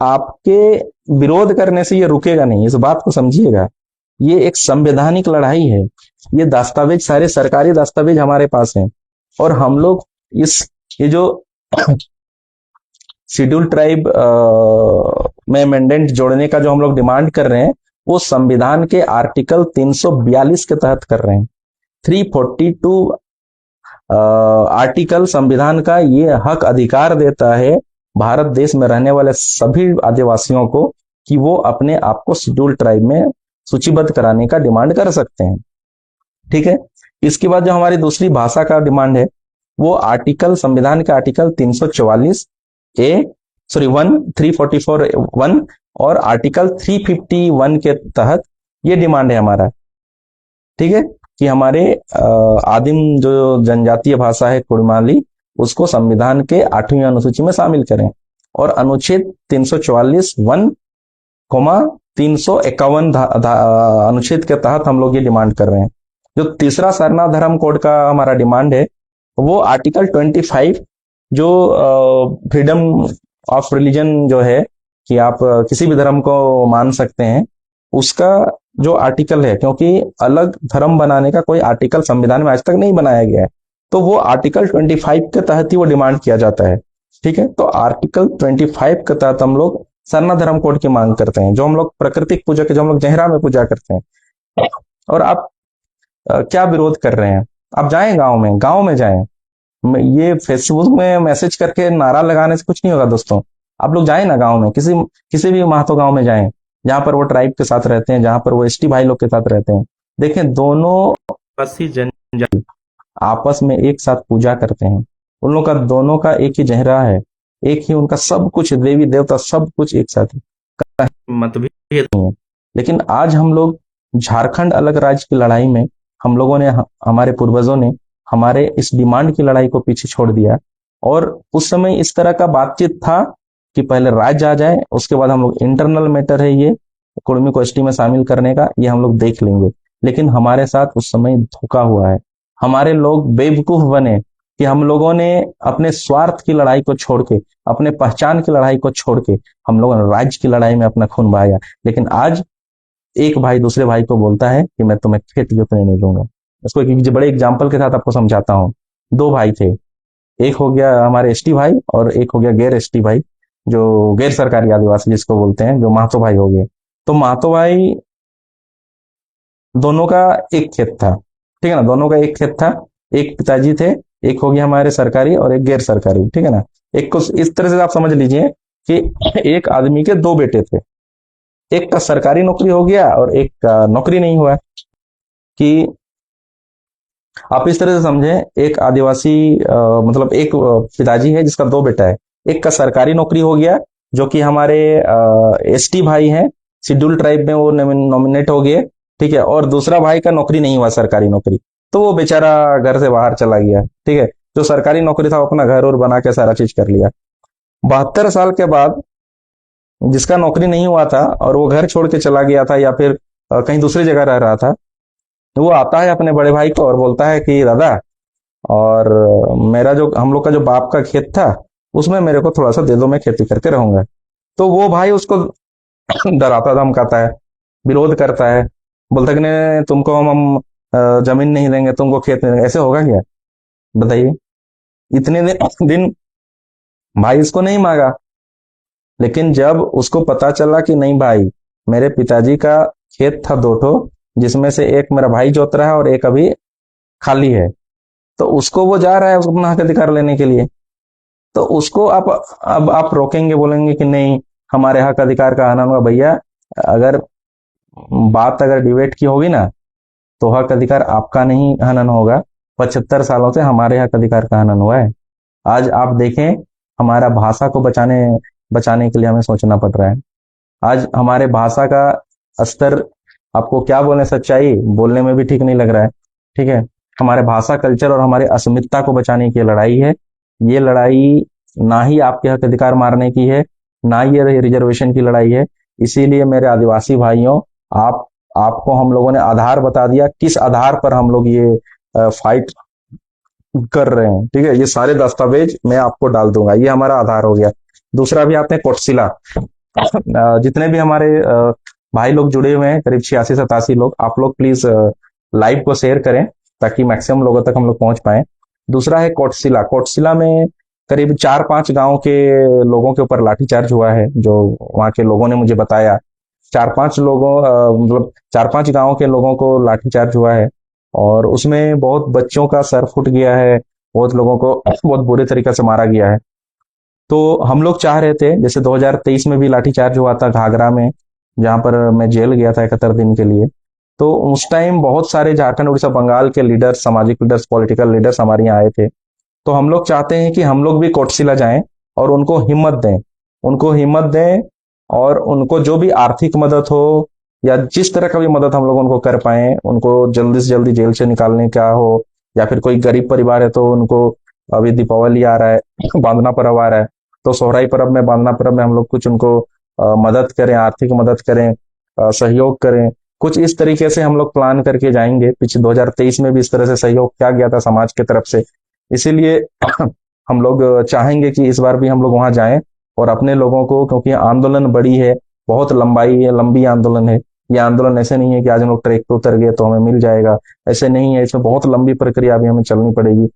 आपके विरोध करने से ये रुकेगा नहीं, इस बात को समझिएगा। ये एक संवैधानिक लड़ाई है। ये दस्तावेज, सारे सरकारी दस्तावेज हमारे पास हैं, और हम लोग ये जो शेड्यूल ट्राइब में अमेंडमेंट जोड़ने का जो हम लोग डिमांड कर रहे हैं, वो संविधान के आर्टिकल 342 के तहत कर रहे हैं। 342 आर्टिकल संविधान का ये हक अधिकार देता है भारत देश में रहने वाले सभी आदिवासियों को कि वो अपने आप को शेड्यूल ट्राइब में सूचीबद्ध कराने का डिमांड कर सकते हैं, ठीक है। इसके बाद जो हमारी दूसरी भाषा का डिमांड है, वो आर्टिकल, संविधान के आर्टिकल 344 ए, सॉरी 344(1) और आर्टिकल 351 के तहत ये डिमांड है हमारा, ठीक है, कि हमारे आदिम जो जनजातीय भाषा है कुड़माली, उसको संविधान के 8वीं अनुसूची में शामिल करें। और अनुच्छेद 344(1) 351 अनुच्छेद के तहत हम लोग ये डिमांड कर रहे हैं। जो तीसरा सरना धर्म कोड का हमारा डिमांड है, वो आर्टिकल 25, जो फ्रीडम ऑफ रिलीजन जो है, कि आप किसी भी धर्म को मान सकते हैं, उसका जो आर्टिकल है, क्योंकि अलग धर्म बनाने का कोई आर्टिकल संविधान में आज तक नहीं बनाया गया है, तो वो आर्टिकल 25 के तहत ही वो डिमांड किया जाता है, ठीक है। तो आर्टिकल 25 के तहत हम लोग सरना धर्म कोड की मांग करते हैं, जो हम लोग प्राकृतिक पूजा के, जो हम लोग जहरा में पूजा करते हैं। और आप क्या विरोध कर रहे हैं? आप जाएं गांव में जाएं। ये फेसबुक में मैसेज करके नारा लगाने से कुछ नहीं होगा दोस्तों। आप लोग जाएं ना गांव में, किसी भी महतो गांव में जाएं, जहां पर वो ट्राइब के साथ रहते हैं, जहां पर वो एसटी भाई लोग के साथ रहते हैं। देखें, दोनों आदिवासी जनजाति आपस में एक साथ पूजा करते हैं। उन लोग का, दोनों का एक ही चेहरा है, एक ही उनका सब कुछ, देवी देवता सब कुछ एक साथ है, मतभेद नहीं है। लेकिन आज हम लोग झारखंड अलग राज्य की लड़ाई में, हम लोगों ने, हमारे पूर्वजों ने हमारे इस डिमांड की लड़ाई को पीछे छोड़ दिया। और उस समय इस तरह का बातचीत था कि पहले राज्य आ जाए, उसके बाद हम लोग, इंटरनल मैटर है ये, कुर्मी को एसटी में शामिल करने का, ये हम लोग देख लेंगे। लेकिन हमारे साथ उस समय धोखा हुआ है। हमारे लोग बेवकूफ बने कि हम लोगों ने अपने स्वार्थ की लड़ाई को छोड़ के, अपने पहचान की लड़ाई को छोड़ के, हम लोगों ने राज्य की लड़ाई में अपना खून बहाया। लेकिन आज एक भाई दूसरे भाई को बोलता है कि मैं तुम्हें खेत जोतने नहीं दूंगा। इसको एक बड़े एग्जाम्पल के साथ आपको समझाता हूँ। 2 भाई थे, एक हो गया हमारे एसटी भाई और एक हो गया गैर एसटी भाई, जो गैर सरकारी आदिवासी जिसको बोलते हैं, जो महतो भाई हो गए। तो महतो भाई दोनों का एक खेत था, ठीक है ना, दोनों का एक खेत था, एक पिताजी थे, एक हो गया हमारे सरकारी और एक गैर सरकारी, ठीक है ना। एक को इस तरह से आप समझ लीजिए कि एक आदमी के 2 बेटे थे, एक का सरकारी नौकरी हो गया और एक का नौकरी नहीं हुआ, कि आप इस तरह से समझें, एक आदिवासी मतलब एक पिताजी है जिसका दो बेटा है। एक का सरकारी नौकरी हो गया, जो कि हमारे एसटी भाई हैं, शेड्यूल ट्राइब में वो नॉमिनेट हो गए, ठीक है। और दूसरा भाई का नौकरी नहीं हुआ, सरकारी नौकरी, तो वो बेचारा घर से बाहर चला गया, ठीक है। जो सरकारी नौकरी था वो अपना घर और बना के सारा चीज कर लिया। 72 साल के बाद जिसका नौकरी नहीं हुआ था और वो घर छोड़ के चला गया था या फिर कहीं दूसरी जगह रह रहा था, तो वो आता है अपने बड़े भाई को और बोलता है कि दादा, और मेरा जो हम लोग का जो बाप का खेत था उसमें मेरे को थोड़ा सा दे दो, मैं खेती करके रहूंगा। तो वो भाई उसको डराता धमकाता है, विरोध करता है, बोलता है कि नहीं, तुमको हम जमीन नहीं देंगे, तुमको खेत नहीं देंगे। ऐसे होगा क्या, बताइए। इतने दिन भाई इसको नहीं मांगा, लेकिन जब उसको पता चला कि नहीं भाई, मेरे पिताजी का खेत था दो ठो, जिसमें से एक मेरा भाई जोत रहा है और एक अभी खाली है, तो उसको वो जा रहा है उसको अपना हक अधिकार लेने के लिए। तो उसको आप अब आप रोकेंगे, बोलेंगे कि नहीं हमारे हक अधिकार का हनन हुआ। भैया, अगर बात अगर डिबेट की होगी ना, तो हक अधिकार आपका नहीं हनन होगा, 75 सालों से हमारे हक अधिकार का हनन हुआ है। आज आप देखें, हमारा भाषा को बचाने बचाने के लिए हमें सोचना पड़ रहा है। आज हमारे भाषा का स्तर, आपको क्या बोले, सच्चाई बोलने में भी ठीक नहीं लग रहा है, ठीक है। हमारे भाषा कल्चर और हमारे अस्मिता को बचाने की लड़ाई है। ये लड़ाई ना ही आपके हक अधिकार मारने की है, ना ही ये रिजर्वेशन की लड़ाई है। इसीलिए मेरे आदिवासी भाइयों, आप आपको हम लोगों ने आधार बता दिया, किस आधार पर हम लोग ये फाइट कर रहे हैं, ठीक है। ये सारे दस्तावेज मैं आपको डाल दूंगा, ये हमारा आधार हो गया। दूसरा भी आते हैं कोटशिला। जितने भी हमारे भाई लोग जुड़े हुए हैं, करीब 86-87 लोग, आप लोग प्लीज लाइव को शेयर करें ताकि मैक्सिमम लोगों तक हम लोग पहुंच पाए। दूसरा है कोटशिला। कोटशिला में करीब 4-5 गांव के लोगों के ऊपर लाठीचार्ज हुआ है, जो वहां के लोगों ने मुझे बताया। 4-5 लोगों मतलब 4-5 गांव के लोगों को लाठीचार्ज हुआ है, और उसमें बहुत बच्चों का सर फूट गया है, बहुत लोगों को बहुत बुरे तरीके से मारा गया है। तो हम लोग चाह रहे थे, जैसे 2023 में भी लाठीचार्ज हुआ था घाघरा में, जहां पर मैं जेल गया था 71 दिन के लिए। तो उस टाइम बहुत सारे झारखंड, उड़ीसा, बंगाल के लीडर्स, सामाजिक लीडर्स, पॉलिटिकल लीडर्स हमारे यहाँ आए थे। तो हम लोग चाहते हैं कि हम लोग भी कोटशिला जाएं और उनको हिम्मत दें, उनको हिम्मत दें, और उनको जो भी आर्थिक मदद हो या जिस तरह का भी मदद हम लोग उनको कर पाए, उनको जल्दी से जल्दी जेल से निकालने का हो, या फिर कोई गरीब परिवार है तो उनको, अभी दीपावली आ रहा है, बांधना पर्व आ रहा है, तो सोहराई पर्व में, बांधना पर्व में हम लोग कुछ उनको मदद करें, आर्थिक मदद करें, सहयोग करें। कुछ इस तरीके से हम लोग प्लान करके जाएंगे। पिछले 2023 में भी इस तरह से सहयोग किया गया था समाज की तरफ से। इसीलिए हम लोग चाहेंगे कि इस बार भी हम लोग वहां जाएं और अपने लोगों को, क्योंकि आंदोलन बड़ी है, बहुत लंबाई है, लंबी आंदोलन है। ये आंदोलन ऐसे नहीं है कि आज हम लोग ट्रैक पे उतर गए तो हमें मिल जाएगा, ऐसे नहीं है। इसमें बहुत लंबी प्रक्रिया अभी हमें चलनी पड़ेगी।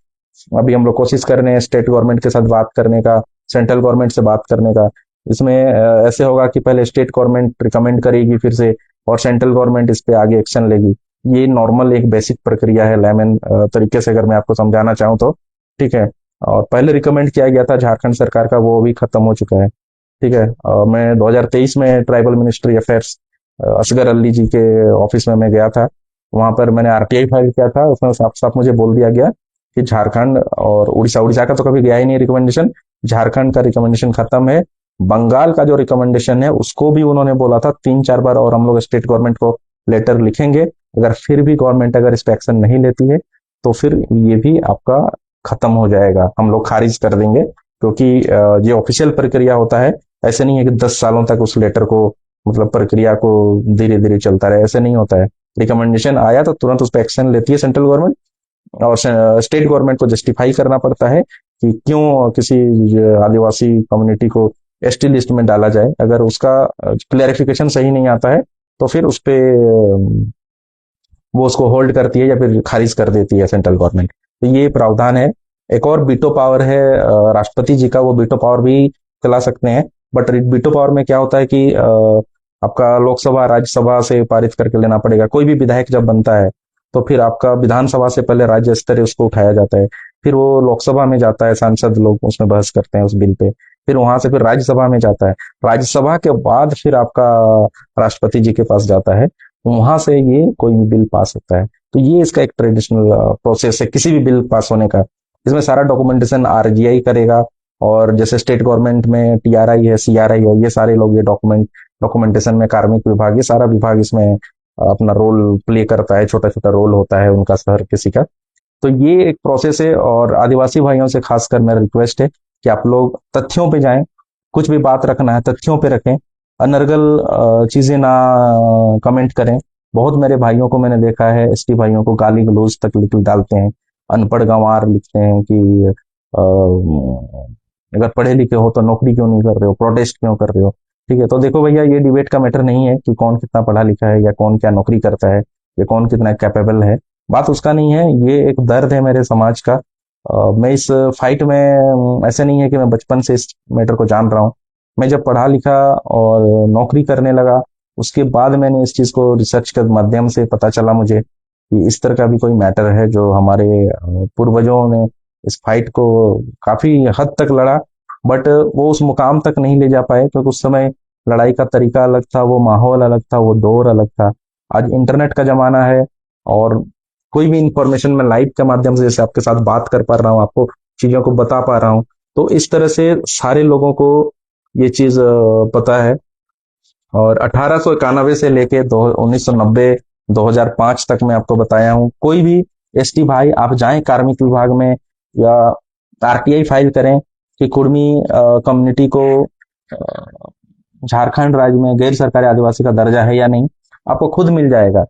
अभी हम लोग कोशिश कर रहे हैं स्टेट गवर्नमेंट के साथ बात करने का, सेंट्रल गवर्नमेंट से बात करने का। इसमें ऐसे होगा कि पहले स्टेट गवर्नमेंट रिकमेंड करेगी फिर से, और सेंट्रल गवर्नमेंट इस पे आगे एक्शन लेगी। ये नॉर्मल एक बेसिक प्रक्रिया है, लेमन तरीके से अगर मैं आपको समझाना चाहूँ तो, ठीक है। और पहले रिकमेंड किया गया था झारखंड सरकार का, वो भी खत्म हो चुका है, ठीक है। मैं 2023 में tribal ministry affairs Asgar Ali ji के ऑफिस में मैं गया था। वहां पर मैंने आरटीआई फाइल किया था, उसमें साफ साफ मुझे बोल दिया गया कि झारखंड और उड़ीसा, उड़ीसा का तो कभी गया ही नहीं रिकमेंडेशन, झारखंड का रिकमेंडेशन खत्म है। बंगाल का जो रिकमेंडेशन है उसको भी उन्होंने बोला था 3-4 बार, और हम लोग स्टेट गवर्नमेंट को लेटर लिखेंगे। अगर फिर भी गवर्नमेंट अगर इस पे एक्शन नहीं लेती है तो फिर ये भी आपका खत्म हो जाएगा, हम लोग खारिज कर देंगे। क्योंकि ये ऑफिशियल प्रक्रिया होता है, ऐसे नहीं है कि 10 सालों तक उस लेटर को, मतलब प्रक्रिया को धीरे धीरे चलता रहे, ऐसे नहीं होता है। रिकमेंडेशन आया तो तुरंत उस पर एक्शन लेती है सेंट्रल गवर्नमेंट, और स्टेट गवर्नमेंट को जस्टिफाई करना पड़ता है कि क्यों किसी आदिवासी कम्युनिटी को एसटी लिस्ट में डाला जाए। अगर उसका क्लैरिफिकेशन सही नहीं आता है तो फिर उस पे वो उसको होल्ड करती है या फिर खारिज कर देती है सेंट्रल गवर्नमेंट। तो ये प्रावधान है। एक और बीटो पावर है राष्ट्रपति जी का, वो बीटो पावर भी चला सकते हैं। बट बीटो पावर में क्या होता है कि आपका लोकसभा राज्यसभा से पारित करके लेना पड़ेगा। कोई भी विधायक जब बनता है तो फिर आपका विधानसभा से पहले राज्य स्तरीय उसको उठाया जाता है, फिर वो लोकसभा में जाता है, सांसद लोग उसमें बहस करते हैं उस बिल पे, फिर वहां से फिर राज्यसभा में जाता है, राज्यसभा के बाद फिर आपका राष्ट्रपति जी के पास जाता है, वहां से ये कोई भी बिल पास होता है। तो ये इसका एक ट्रेडिशनल प्रोसेस है किसी भी बिल पास होने का। इसमें सारा डॉक्यूमेंटेशन आरजीआई करेगा, और जैसे स्टेट गवर्नमेंट में टीआरआई है, सीआरआई है, ये सारे लोग ये डॉक्यूमेंटेशन में कार्मिक विभाग, ये सारा विभाग इसमें अपना रोल प्ले करता है, छोटा छोटा रोल होता है उनका हर किसी का। तो ये एक प्रोसेस है, और आदिवासी भाइयों से खासकर मेरा रिक्वेस्ट है कि आप लोग तथ्यों पे जाएं, कुछ भी बात रखना है तथ्यों पे रखें, अनर्गल चीजें ना कमेंट करें। बहुत मेरे भाइयों को मैंने देखा है, एसटी भाइयों को गाली गलौज तक लिख डालते हैं, अनपढ़ गंवार लिखते हैं कि अगर पढ़े लिखे हो तो नौकरी क्यों नहीं कर रहे हो, प्रोटेस्ट क्यों कर रहे हो। ठीक है, तो देखो भैया, ये डिबेट का मैटर नहीं है कि कौन कितना पढ़ा लिखा है या कौन क्या नौकरी करता है या कौन कितना कैपेबल है। बात उसका नहीं है, ये एक दर्द है मेरे समाज का। मैं इस फाइट में ऐसे नहीं है कि मैं बचपन से इस मैटर को जान रहा हूँ। मैं जब पढ़ा लिखा और नौकरी करने लगा, उसके बाद मैंने इस चीज को रिसर्च के माध्यम से पता चला मुझे कि इस तरह का भी कोई मैटर है, जो हमारे पूर्वजों ने इस फाइट को काफी हद तक लड़ा, बट वो उस मुकाम तक नहीं ले जा पाए, क्योंकि उस समय लड़ाई का तरीका अलग था, वो माहौल अलग था, वो दौर अलग था। आज इंटरनेट का जमाना है, और कोई भी इंफॉर्मेशन मैं लाइव के माध्यम से जैसे आपके साथ बात कर पा रहा हूँ, आपको चीजों को बता पा रहा हूँ, तो इस तरह से सारे लोगों को ये चीज पता है। और 1891 से लेके 1990 2005 तक मैं आपको बताया हूँ। कोई भी एसटी भाई आप जाएं कार्मिक विभाग में, या आरटीआई फाइल करें कि कुर्मी कम्युनिटी को झारखंड राज्य में गैर सरकारी आदिवासी का दर्जा है या नहीं, आपको खुद मिल जाएगा।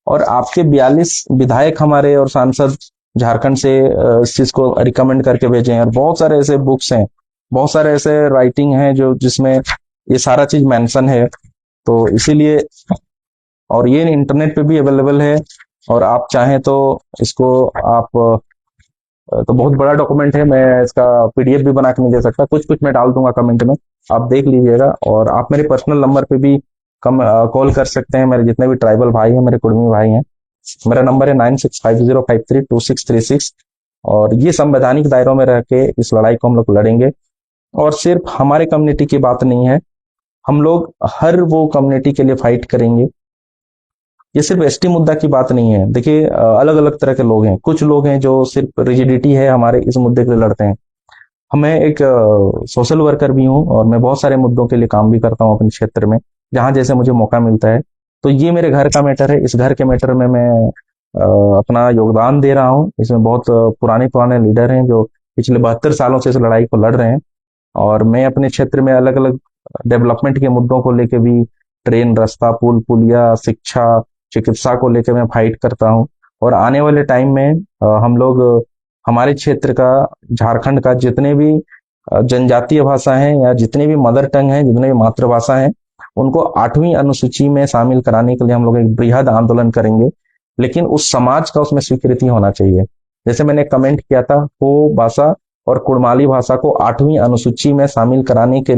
और आपके 42 विधायक हमारे और सांसद झारखंड से इस चीज को रिकमेंड करके भेजे हैं, और बहुत सारे ऐसे बुक्स हैं, बहुत सारे ऐसे राइटिंग हैं जो जिसमें ये सारा चीज मेंशन है। तो इसीलिए, और ये इंटरनेट पे भी अवेलेबल है, और आप चाहें तो इसको आप तो बहुत बड़ा डॉक्यूमेंट है, मैं इसका पीडीएफ भी बना के नहीं दे सकता, कुछ कुछ मैं डाल दूंगा कमेंट में, आप देख लीजिएगा। और आप मेरे पर्सनल नंबर पे भी कॉल कर सकते हैं, मेरे जितने भी ट्राइबल भाई हैं, मेरे कुर्मी भाई हैं। मेरा नंबर है 9650532636। और ये संवैधानिक दायरों में रह के इस लड़ाई को हम लोग लड़ेंगे। और सिर्फ हमारे कम्युनिटी की बात नहीं है, हम लोग हर वो कम्युनिटी के लिए फाइट करेंगे। ये सिर्फ एसटी मुद्दा की बात नहीं है। देखिए, अलग अलग तरह के लोग हैं। कुछ लोग हैं जो सिर्फ रिजिडिटी है हमारे इस मुद्दे के लिए लड़ते हैं। मैं एक सोशल वर्कर भी हूँ, और मैं बहुत सारे मुद्दों के लिए काम भी करता हूँ अपने क्षेत्र में, जहां जैसे मुझे मौका मिलता है। तो ये मेरे घर का मैटर है, इस घर के मैटर में मैं अपना योगदान दे रहा हूँ। इसमें बहुत पुराने पुराने लीडर हैं जो पिछले 72 सालों से इस लड़ाई को लड़ रहे हैं। और मैं अपने क्षेत्र में अलग अलग डेवलपमेंट के मुद्दों को लेके भी, ट्रेन, रास्ता, पुल पुलिया, शिक्षा, चिकित्सा को लेकर मैं फाइट करता हूँ। और आने वाले टाइम में हम लोग हमारे क्षेत्र का, झारखंड का जितने भी जनजातीय भाषा हैं, या जितने भी मदर टंग हैं, जितने भी मातृभाषा हैं, उनको 8वीं अनुसूची में शामिल कराने के लिए हम लोग एक बृहद आंदोलन करेंगे। लेकिन उस समाज का उसमें स्वीकृति होना चाहिए। जैसे मैंने कमेंट किया था, हो भाषा और कुड़माली भाषा को 8वीं अनुसूची में शामिल कराने के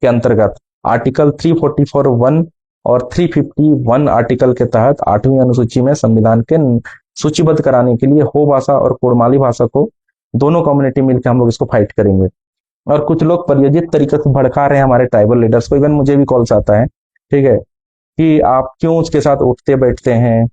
अंतर्गत आर्टिकल 344(1) और 351 आर्टिकल के तहत 8वीं अनुसूची में संविधान के सूचीबद्ध कराने के लिए हो भाषा और कुड़माली भाषा को, दोनों कम्युनिटी मिलकर हम लोग इसको फाइट करेंगे। और कुछ लोग प्रायोजित तरीके से भड़का रहे हैं हमारे ट्राइबल लीडर्स को, इवन मुझे भी कॉल्स आता है, ठीक है, कि आप क्यों उसके साथ उठते बैठते हैं।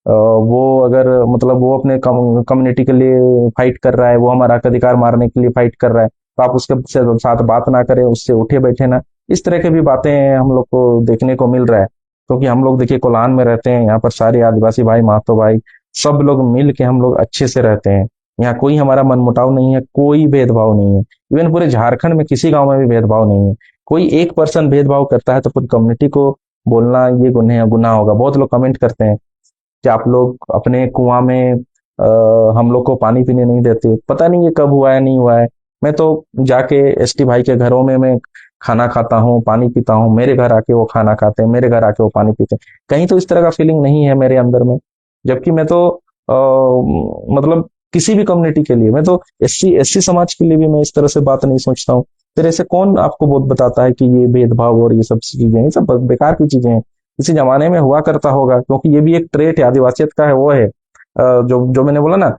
वो अगर मतलब वो अपने कम्युनिटी के लिए फाइट कर रहा है, वो हमारा हक अधिकार मारने के लिए फाइट कर रहा है, तो आप उसके साथ बात ना करें, उससे उठे बैठे ना। इस तरह की भी बातें हम लोग को देखने को मिल रहा है। क्योंकि हम लोग देखिए कोलान में रहते हैं, यहाँ पर सारे आदिवासी भाई, महतो भाई, सब लोग मिल के हम लोग अच्छे से रहते हैं। यहाँ कोई हमारा मनमुटाव नहीं है, कोई भेदभाव नहीं है। इवन पूरे झारखंड में किसी गांव में भी भेदभाव नहीं है। कोई एक पर्सन भेदभाव करता है तो पूरी कम्युनिटी को बोलना ये गुनाह होगा। बहुत लोग कमेंट करते हैं कि आप लोग अपने कुआं में हम लोग को पानी पीने नहीं देते। पता नहीं ये कब हुआ है, नहीं हुआ है। मैं तो जाके एसटी भाई के घरों में मैं खाना खाता हूँ, पानी पीता हूँ, मेरे घर आके वो खाना खाते हैं, मेरे घर आके वो पानी पीते हैं। कहीं तो इस तरह का फीलिंग नहीं है मेरे अंदर में। जबकि मैं तो मतलब किसी भी कम्युनिटी के लिए, मैं तो एससी समाज के लिए भी मैं इस तरह से बात नहीं सोचता हूँ। फिर ऐसे कौन आपको बहुत बताता है कि ये भेदभाव और ये सब चीजें, ये सब बेकार की चीजें हैं। इसी जमाने में हुआ करता होगा, क्योंकि ये भी एक ट्रेट है आदिवासियत का, है वो है जो जो मैंने बोला ना,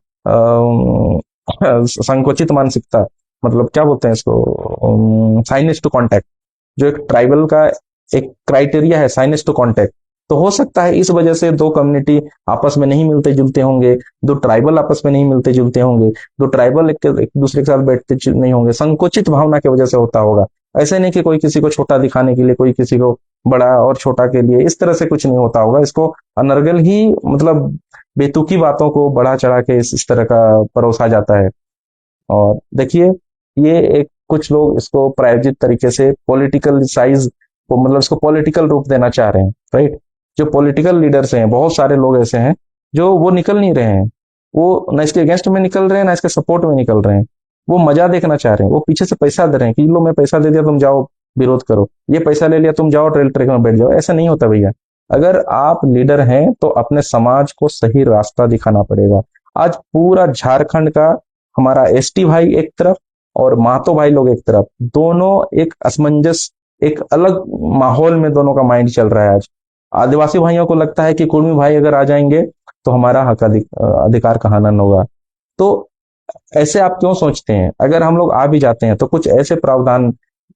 संकुचित मानसिकता, मतलब क्या बोलते हैं इसको, साइनेज टू कांटेक्ट। जो एक ट्राइबल का एक क्राइटेरिया है, साइनेज टू कांटेक्ट। तो हो सकता है इस वजह से दो कम्युनिटी आपस में नहीं मिलते जुलते होंगे, दो ट्राइबल आपस में नहीं मिलते जुलते होंगे, दो ट्राइबल एक दूसरे के साथ बैठते नहीं होंगे, संकुचित भावना की वजह से होता होगा। ऐसे नहीं कि कोई किसी को छोटा दिखाने के लिए, कोई किसी को बड़ा और छोटा के लिए, इस तरह से कुछ नहीं होता होगा। इसको अनर्गल ही मतलब बेतुकी बातों को बढ़ा चढ़ा के इस तरह का परोसा जाता है। और देखिए, ये एक कुछ लोग इसको प्रायोजित तरीके से पॉलिटिकल साइज को, मतलब इसको पॉलिटिकल रूप देना चाह रहे हैं, राइट। जो पॉलिटिकल लीडर्स हैं, बहुत सारे लोग ऐसे हैं जो वो निकल नहीं रहे हैं, वो ना इसके अगेंस्ट में निकल रहे हैं ना इसके सपोर्ट में निकल रहे हैं। वो मजा देखना चाह रहे हैं, वो पीछे से पैसा दे रहे हैं कि लो मैं पैसा दे दिया तुम जाओ विरोध करो, ये पैसा ले लिया तुम जाओ ट्रेल ट्रैक में बैठ जाओ। ऐसा नहीं होता भैया। अगर आप लीडर हैं तो अपने समाज को सही रास्ता दिखाना पड़ेगा। आज पूरा झारखंड का हमारा एसटी भाई एक तरफ और महतो भाई लोग एक तरफ, दोनों एक असमंजस, एक अलग माहौल में दोनों का माइंड चल रहा है आज। आदिवासी भाइयों को लगता है कि कुर्मी भाई अगर आ जाएंगे तो हमारा हक अधिकार का हनन होगा। तो ऐसे आप क्यों सोचते हैं? अगर हम लोग आ भी जाते हैं तो कुछ ऐसे प्रावधान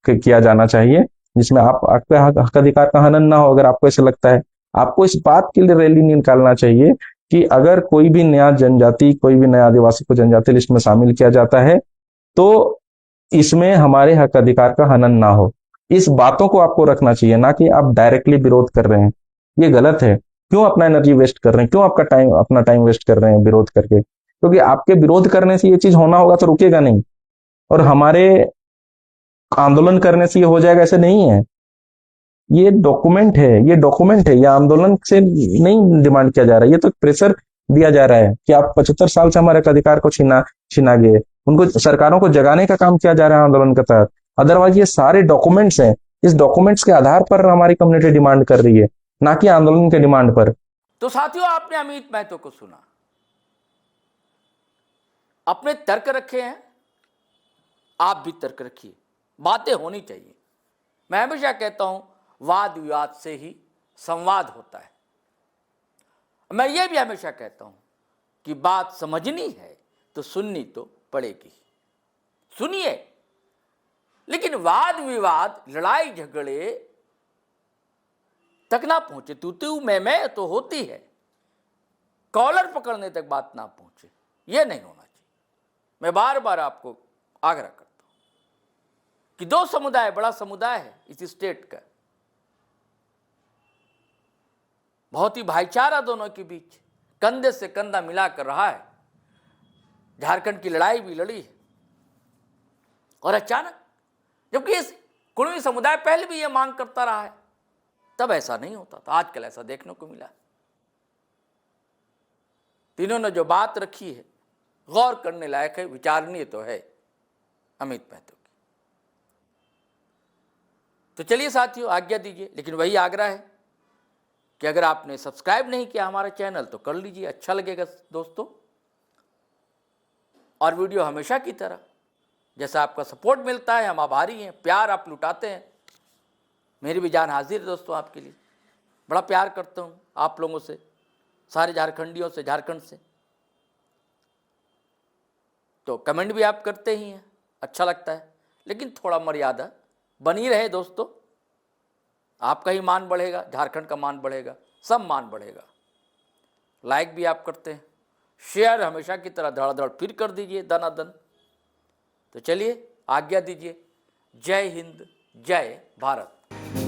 किया जाना चाहिए जिसमें आपके हक अधिकार का हनन ना हो। अगर आपको ऐसे लगता है, आपको इस बात के लिए रैली निकालना चाहिए कि अगर कोई भी नया जनजाति, कोई भी नया आदिवासी को जनजाति लिस्ट में शामिल किया जाता है तो इसमें हमारे हक अधिकार का हनन ना हो। इस बातों को आपको रखना चाहिए, ना कि आप डायरेक्टली विरोध कर रहे हैं। ये गलत है। क्यों अपना एनर्जी वेस्ट कर रहे हैं? क्यों अपना टाइम वेस्ट कर रहे हैं विरोध करके? क्योंकि आपके विरोध करने से ये चीज होना होगा तो रुकेगा नहीं, और हमारे आंदोलन करने से ये हो जाएगा, ऐसे नहीं है। ये डॉक्यूमेंट है, ये डॉक्यूमेंट है, ये आंदोलन से नहीं डिमांड किया जा रहा है। ये तो प्रेशर दिया जा रहा है कि आप 75 साल से हमारे अधिकार को छीना गए। उनको, सरकारों को जगाने का काम किया जा रहा है आंदोलन के तहत। अदरवाइज ये सारे डॉक्यूमेंट्स हैं, इस डॉक्यूमेंट्स के आधार पर हमारी कम्युनिटी डिमांड कर रही है, ना कि आंदोलन के डिमांड पर। तो साथियों, आपने अमित महतो को सुना, अपने तर्क रखे हैं, आप भी तर्क रखिए। बातें होनी चाहिए। मैं हमेशा कहता हूं, वाद विवाद से ही संवाद होता है। मैं ये भी हमेशा कहता हूं कि बात समझनी है तो सुननी तो पड़ेगी। सुनिए, लेकिन वाद विवाद, लड़ाई झगड़े तक ना पहुंचे। तू मैं तो होती है, कॉलर पकड़ने तक बात ना पहुंचे, यह नहीं होना चाहिए। मैं बार बार आपको आग्रह करता हूं कि दो समुदाय, बड़ा समुदाय है इस स्टेट का, बहुत ही भाईचारा दोनों के बीच, कंधे से कंधा मिलाकर रहा है। झारखंड की लड़ाई भी लड़ी है, और अचानक, जबकि इस कुर्मी समुदाय पहले भी यह मांग करता रहा है, तब ऐसा नहीं होता था। आजकल ऐसा देखने को मिला। तीनों ने जो बात रखी है, गौर करने लायक है, विचारणीय तो है अमित महतो की। तो चलिए साथियों, आज्ञा दीजिए, लेकिन वही आग्रह है कि अगर आपने सब्सक्राइब नहीं किया हमारा चैनल तो कर लीजिए, अच्छा लगेगा दोस्तों। और वीडियो हमेशा की तरह जैसा आपका सपोर्ट मिलता है, हम आभारी हैं। प्यार आप लुटाते हैं, मेरी भी जान हाजिर है दोस्तों आपके लिए। बड़ा प्यार करता हूँ आप लोगों से, सारे झारखंडियों से, झारखंड से। तो कमेंट भी आप करते ही हैं, अच्छा लगता है, लेकिन थोड़ा मर्यादा बनी रहे दोस्तों। आपका ही मान बढ़ेगा, झारखंड का मान बढ़ेगा, सब मान बढ़ेगा। लाइक भी आप करते हैं, शेयर हमेशा की तरह धड़ाधड़ फिर कर दीजिए दनादन। तो चलिए, आज्ञा दीजिए। जय हिंद, जय भारत।